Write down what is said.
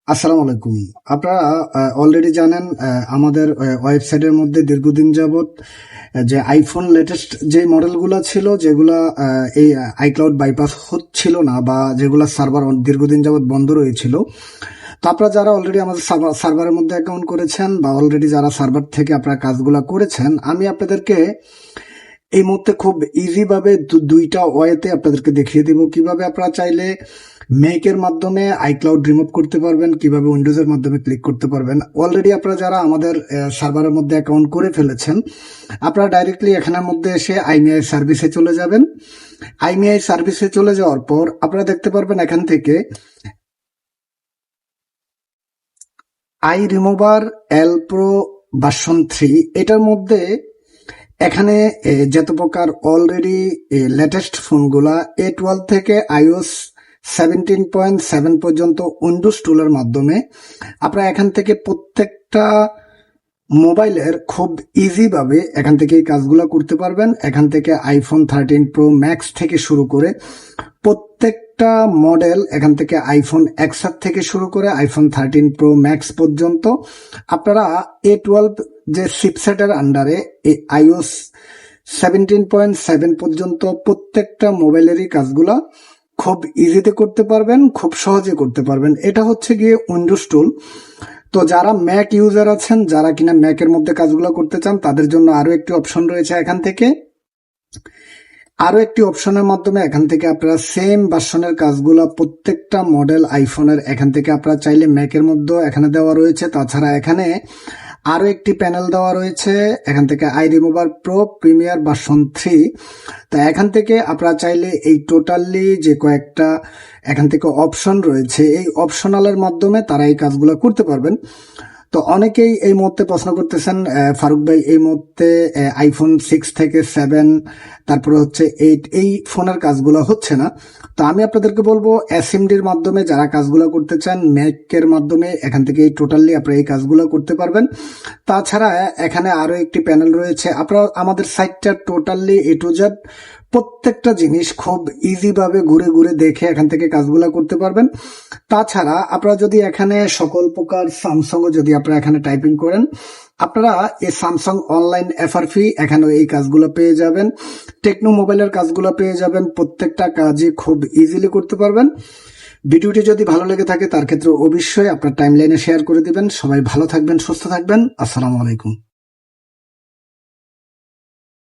আসসালামু আলাইকুম। আপনারা অলরেডি জানেন আমাদের ওয়েবসাইটের মধ্যে দীর্ঘদিন যাবত যে আইফোন লেটেস্ট যে মডেলগুলো ছিল যেগুলা এই আইক্লাউড বাইপাস হচ্ছিল না বা যেগুলা সার্ভার দীর্ঘদিন যাবত বন্ধ রয়েছিল। তো আপনারা যারা অলরেডি আমাদের সার্ভারের মধ্যে অ্যাকাউন্ট করেছেন বা অলরেডি যারা সার্ভার থেকে আপনারা কাজগুলা করেছেন, আমি আপনাদেরকে এই মুহূর্তে খুব ইজি ভাবে দুইটা ওয়েতে আপনাদেরকে দেখিয়ে দেব কিভাবে আপনারা চাইলে মেকের মাধ্যমে আইক্লাউড রিমুভ করতে পারবেন, কিভাবে উইন্ডোজের মাধ্যমে ক্লিক করতে পারবেন। অলরেডি আপনারা যারা আমাদের সার্ভারের মধ্যে অ্যাকাউন্ট করে ফেলেছেন, আপনারা ডাইরেক্টলি এখানের মধ্যে এসে আইমিআই সার্ভিসে চলে যাবেন। আইমিআই সার্ভিসে চলে যাওয়ার পর আপনারা দেখতে পারবেন এখান থেকে I remover L pro version 3 এটার মধ্যে এখানে যত প্রকার অলরেডি লেটেস্ট ফোনগুলা A12 থেকে iOS 17.7 পর্যন্ত উইন্ডোজ টুলের মাধ্যমে আপনারা এখান থেকে প্রত্যেকটা মোবাইলের খুব ইজি ভাবে এখান থেকে এই কাজগুলো করতে পারবেন। এখান থেকে আইফোন 13 প্রো ম্যাক্স থেকে শুরু করে প্রত্যেকটা মডেল, এখান থেকে আইফোন XR থেকে শুরু করে আইফোন 13 প্রো ম্যাক্স পর্যন্ত আপনারা A12 যে চিপসেটের আন্ডারে iOS 17.7 পর্যন্ত প্রত্যেকটা মোবাইলেরই কাজগুলা খুব ইজিতে করতে পারবেন, খুব সহজে করতে পারবেন। এটা হচ্ছে গিয়ে উইন্ডোজ টুল। তো যারা ম্যাক ইউজার আছেন, যারা কিনা ম্যাকের মধ্যে কাজগুলো করতে চান, তাদের জন্য আরো একটি অপশন রয়েছে। এখান থেকে আরো একটি অপশনের মাধ্যমে এখান থেকে আপনারা সেম ভার্সনের কাজগুলো প্রত্যেকটা মডেল আইফোনের এখান থেকে আপনারা চাইলে ম্যাকের মধ্যে এখানে দেওয়া রয়েছে। তাছাড়া এখানে আরো একটি প্যানেল দেওয়া রয়েছে, এখান থেকে I remover pro premier version 3। তো এখান থেকে আপনারা চাইলে এই টোটালি যে কয়েকটা এখান থেকে অপশন রয়েছে, এই অপশনালের মাধ্যমে তারা এই কাজগুলো করতে পারবেন। তো অনেকেই এই মুহূর্তে প্রশ্ন করতেছেন, ফারুক ভাই এই মুহূর্তে আইফোন 6 থেকে 7 তারপরে হচ্ছে 8 এই ফোনের কাজগুলো হচ্ছে না। তো আমি আপনাদেরকে বলবো এসএমডির মাধ্যমে যারা কাজগুলো করতে চান, ম্যাকের মাধ্যমে এখান থেকে টোটালি আপনারা এই কাজগুলো করতে পারবেন। তাছাড়া এখানে আরো একটি প্যানেল রয়েছে। আপনারা আমাদের সাইটটা টোটালি A to Z প্রত্যেকটা জিনিস খুব ইজি ভাবে ঘুরে ঘুরে দেখে এখান থেকে কাজগুলো করতে পারবেন। তাছাড়া আপনারা যদি এখানে সকল প্রকার স্যামসাং যদি আপনারা এখানে টাইপিং করেন, আপনারা এই স্যামসাং অনলাইন এফআরপি এখানে এই কাজগুলো পেয়ে যাবেন, টেকনো মোবাইলের কাজগুলো পেয়ে যাবেন। প্রত্যেকটা কাজই খুব ইজিলি করতে পারবেন। ভিডিওটি যদি ভালো লেগে থাকে তার ক্ষেত্রে অবশ্যই আপনার টাইমলাইনে শেয়ার করে দিবেন। সবাই ভালো থাকবেন, সুস্থ থাকবেন। আসসালামু আলাইকুম।